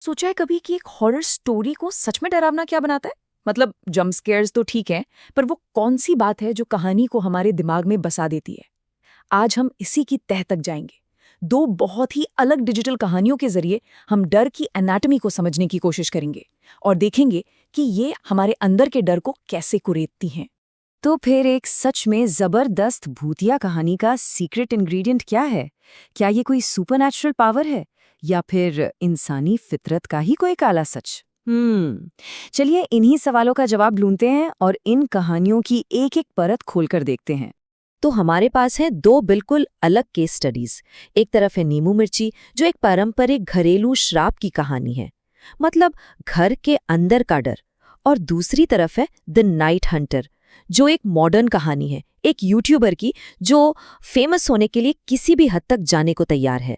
सोचा है कभी कि एक हॉरर स्टोरी को सच में डरावना क्या बनाता है? मतलब जंप स्केयर्स तो ठीक है, पर वो कौन सी बात है जो कहानी को हमारे दिमाग में बसा देती है? आज हम इसी की तह तक जाएंगे। दो बहुत ही अलग डिजिटल कहानियों के जरिए हम डर की एनाटॉमी को समझने की कोशिश करेंगे और देखेंगे कि ये हमारे अंदर के डर को कैसे कुरेदती हैं। तो फिर एक सच में जबरदस्त भूतिया कहानी का सीक्रेट इंग्रेडिएंट क्या है? क्या ये कोई सुपरनैचुरल पावर है या फिर इंसानी फितरत का ही कोई काला सच? चलिए इन्हीं सवालों का जवाब ढूंढते हैं और इन कहानियों की एक एक परत खोलकर देखते हैं। तो हमारे पास है दो बिल्कुल अलग केस स्टडीज। एक तरफ है नींबू मिर्ची, जो एक पारंपरिक घरेलू श्राप की कहानी है, मतलब घर के अंदर का डर। और दूसरी तरफ है द नाइट हंटर, जो एक मॉडर्न कहानी है, एक यूट्यूबर की जो फेमस होने के लिए किसी भी हद तक जाने को तैयार है।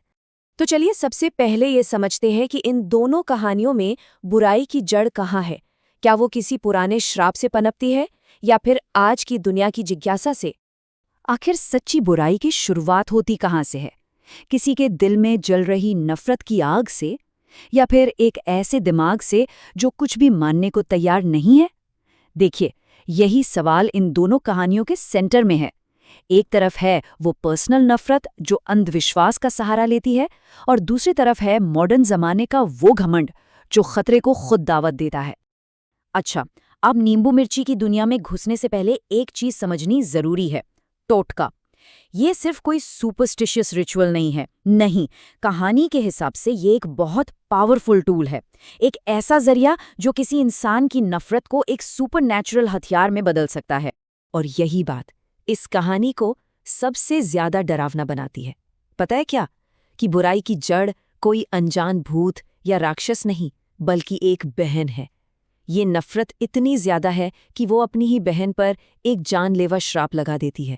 तो चलिए सबसे पहले ये समझते हैं कि इन दोनों कहानियों में बुराई की जड़ कहाँ है। क्या वो किसी पुराने श्राप से पनपती है या फिर आज की दुनिया की जिज्ञासा से? आखिर सच्ची बुराई की शुरुआत होती कहाँ से है? किसी के दिल में जल रही नफरत की आग से, या फिर एक ऐसे दिमाग से जो कुछ भी मानने को तैयार नहीं है? देखिए, यही सवाल इन दोनों कहानियों के सेंटर में है। एक तरफ है वो पर्सनल नफरत जो अंधविश्वास का सहारा लेती है, और दूसरी तरफ है मॉडर्न जमाने का वो घमंड जो खतरे को खुद दावत देता है। अच्छा, अब नींबू मिर्ची की दुनिया में घुसने से पहले एक चीज समझनी जरूरी है। टोटका। ये सिर्फ कोई सुपरस्टिशियस रिचुअल नहीं है। नहीं, कहानी के हिसाब से ये एक बहुत पावरफुल टूल है। एक ऐसा जरिया जो किसी इंसान की नफरत को एक सुपरनैचुरल हथियार में बदल सकता है। और यही बात इस कहानी को सबसे ज्यादा डरावना बनाती है। पता है क्या? कि बुराई की जड़ कोई अनजान भूत या राक्षस नहीं, बल्कि एक बहन है। ये नफरत इतनी ज्यादा है कि वो अपनी ही बहन पर एक जानलेवा श्राप लगा देती है।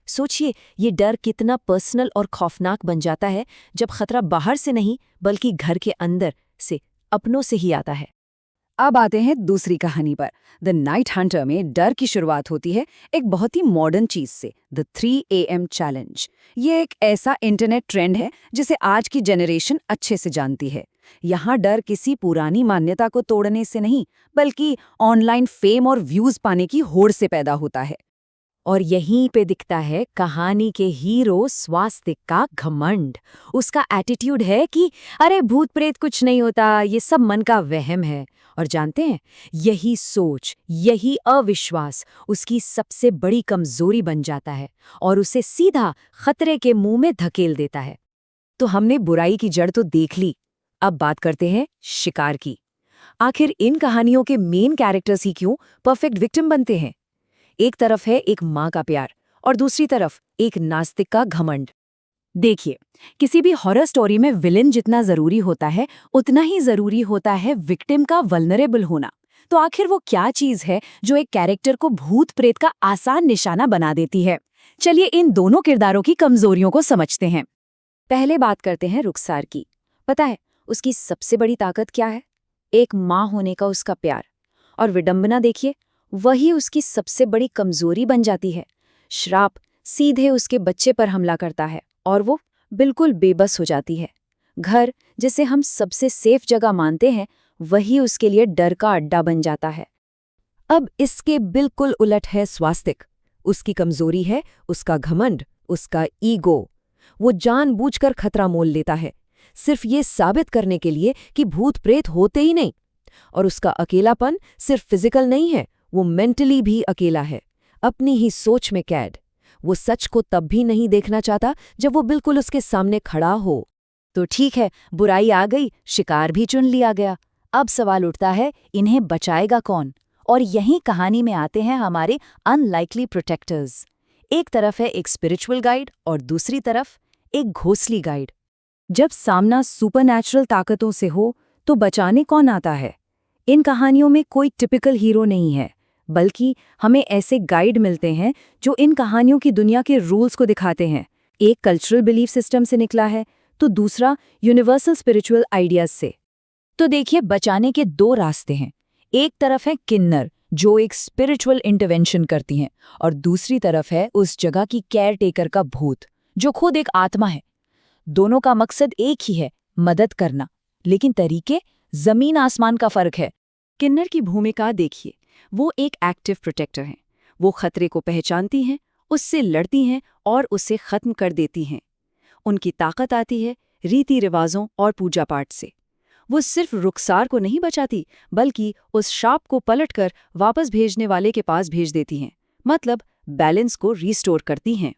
सोचिए, ये डर कितना पर्सनल और खौफनाक बन जाता है जब खतरा बाहर से नहीं बल्कि घर के अंदर से, अपनों से ही आता है। अब आते हैं दूसरी कहानी पर। द नाइट हंटर में डर की शुरुआत होती है एक बहुत ही मॉडर्न चीज से, द 3 AM चैलेंज। ये एक ऐसा इंटरनेट ट्रेंड है जिसे आज की जनरेशन अच्छे से जानती है। यहाँ डर किसी पुरानी मान्यता को तोड़ने से नहीं, बल्कि ऑनलाइन फेम और व्यूज पाने की होड़ से पैदा होता है। और यहीं पे दिखता है कहानी के हीरो स्वास्तिक का घमंड। उसका एटीट्यूड है कि अरे भूत प्रेत कुछ नहीं होता, ये सब मन का वहम है। और जानते हैं, यही सोच, यही अविश्वास उसकी सबसे बड़ी कमजोरी बन जाता है और उसे सीधा खतरे के मुंह में धकेल देता है। तो हमने बुराई की जड़ तो देख ली, अब बात करते हैं शिकार की। आखिर इन कहानियों के मेन कैरेक्टर्स ही क्यों परफेक्ट विक्टिम बनते हैं? एक तरफ है एक माँ का प्यार और दूसरी तरफ एक नास्तिक का घमंड। देखिए, किसी भी हॉरर स्टोरी में विलेन जितना जरूरी होता है, उतना ही जरूरी होता है विक्टिम का वल्नरेबल होना। तो आखिर वो क्या चीज है जो एक कैरेक्टर को भूत प्रेत का आसान निशाना बना देती है? चलिए इन दोनों किरदारों की कमजोरियों को समझते हैं। पहले बात करते हैं रुखसार की। पता है उसकी सबसे बड़ी ताकत क्या है? एक माँ होने का उसका प्यार। और विडंबना देखिए, वही उसकी सबसे बड़ी कमजोरी बन जाती है। श्राप सीधे उसके बच्चे पर हमला करता है और वो बिल्कुल बेबस हो जाती है। घर, जिसे हम सबसे सेफ जगह मानते हैं, वही उसके लिए डर का अड्डा बन जाता है। अब इसके बिल्कुल उलट है स्वास्तिक। उसकी कमजोरी है उसका घमंड, उसका ईगो। वो जानबूझकर खतरा मोल लेता है, सिर्फ ये साबित करने के लिए कि भूत प्रेत होते ही नहीं। और उसका अकेलापन सिर्फ फिजिकल नहीं है, वो मेंटली भी अकेला है, अपनी ही सोच में कैद। वो सच को तब भी नहीं देखना चाहता जब वो बिल्कुल उसके सामने खड़ा हो। तो ठीक है, बुराई आ गई, शिकार भी चुन लिया गया। अब सवाल उठता है, इन्हें बचाएगा कौन? और यहीं कहानी में आते हैं हमारे अनलाइकली प्रोटेक्टर्स। एक तरफ है एक स्पिरिचुअल गाइड और दूसरी तरफ एक घोंसली गाइड। जब सामना सुपरनैचुरल ताकतों से हो तो बचाने कौन आता है? इन कहानियों में कोई टिपिकल हीरो नहीं है, बल्कि हमें ऐसे गाइड मिलते हैं जो इन कहानियों की दुनिया के रूल्स को दिखाते हैं। एक कल्चरल बिलीफ सिस्टम से निकला है, तो दूसरा यूनिवर्सल स्पिरिचुअल आइडियाज से। तो देखिए, बचाने के दो रास्ते हैं। एक तरफ है किन्नर, जो एक स्पिरिचुअल इंटरवेंशन करती हैं, और दूसरी तरफ है उस जगह की केयर टेकर का भूत, जो खुद एक आत्मा है। दोनों का मकसद एक ही है, मदद करना, लेकिन तरीके जमीन आसमान का फर्क है। किन्नर की भूमिका देखिए, वो एक एक्टिव प्रोटेक्टर हैं। वो खतरे को पहचानती हैं, उससे लड़ती हैं और उसे खत्म कर देती हैं। उनकी ताकत आती है रीति रिवाजों और पूजा पाठ से। वो सिर्फ रुखसार को नहीं बचाती, बल्कि उस शाप को पलटकर वापस भेजने वाले के पास भेज देती हैं। मतलब बैलेंस को रीस्टोर करती हैं।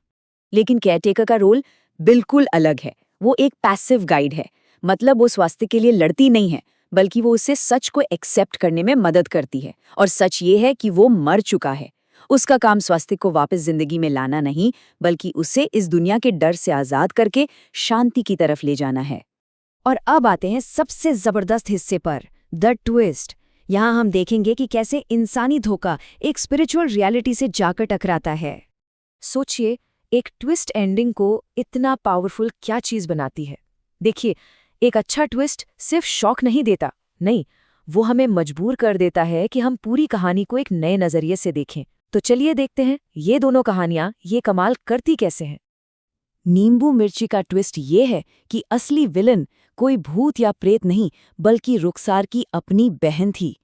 लेकिन केयरटेकर का रोल बिल्कुल अलग है। वो एक पैसिव गाइड है। मतलब वो स्वास्थ्य के लिए लड़ती नहीं है, बल्कि वो उसे सच को एक्सेप्ट करने में मदद करती है। और सच ये है कि वो मर चुका है। उसका काम स्वास्थ्य को वापस जिंदगी में लाना नहीं, बल्कि उसे इस दुनिया के डर से आजाद करके शांति की तरफ ले जाना है। और अब आते हैं सबसे जबरदस्त हिस्से पर, द ट्विस्ट। यहाँ हम देखेंगे कि कैसे इंसानी धोखा एक स्पिरिचुअल रियलिटी से जाकर टकराता है। सोचिए, एक ट्विस्ट एंडिंग को इतना पावरफुल क्या चीज बनाती है। देखिए, एक अच्छा ट्विस्ट सिर्फ शॉक नहीं देता, नहीं, वो हमें मजबूर कर देता है कि हम पूरी कहानी को एक नए नजरिए से देखें। तो चलिए देखते हैं ये दोनों कहानियां ये कमाल करती कैसे हैं। नींबू मिर्ची का ट्विस्ट ये है कि असली विलन कोई भूत या प्रेत नहीं, बल्कि रुखसार की अपनी बहन थी।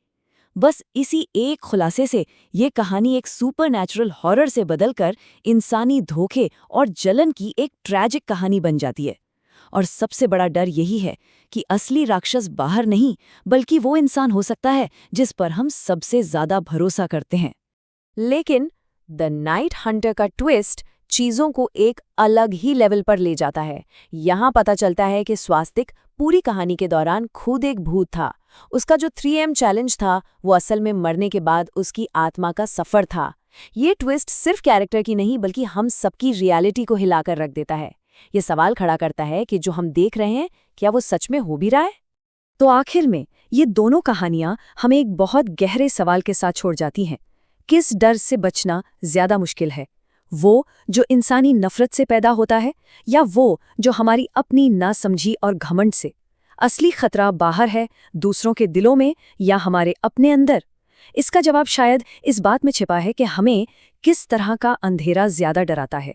बस इसी एक खुलासे से ये कहानी एक सुपरनैचुरल हॉरर से बदलकर इंसानी धोखे और जलन की एक ट्रैजिक कहानी बन जाती है। और सबसे बड़ा डर यही है कि असली राक्षस बाहर नहीं, बल्कि वो इंसान हो सकता है जिस पर हम सबसे ज्यादा भरोसा करते हैं। लेकिन द नाइट हंटर का ट्विस्ट चीजों को एक अलग ही लेवल पर ले जाता है। यहाँ पता चलता है कि स्वास्तिक पूरी कहानी के दौरान खुद एक भूत था। उसका जो 3M चैलेंज था, वो असल में मरने के बाद उसकी आत्मा का सफर था। ये ट्विस्ट सिर्फ कैरेक्टर की नहीं, बल्कि हम सबकी रियलिटी को हिलाकर रख देता है। ये सवाल खड़ा करता है कि जो हम देख रहे हैं, क्या वो सच में हो भी रहा है? तो आखिर में ये दोनों कहानियां हमें एक बहुत गहरे सवाल के साथ छोड़ जाती हैं। किस डर से बचना ज्यादा मुश्किल है, वो जो इंसानी नफरत से पैदा होता है, या वो जो हमारी अपनी नासमझी और घमंड से? असली खतरा बाहर है, दूसरों के दिलों में, या हमारे अपने अंदर? इसका जवाब शायद इस बात में छिपा है कि हमें किस तरह का अंधेरा ज्यादा डराता है।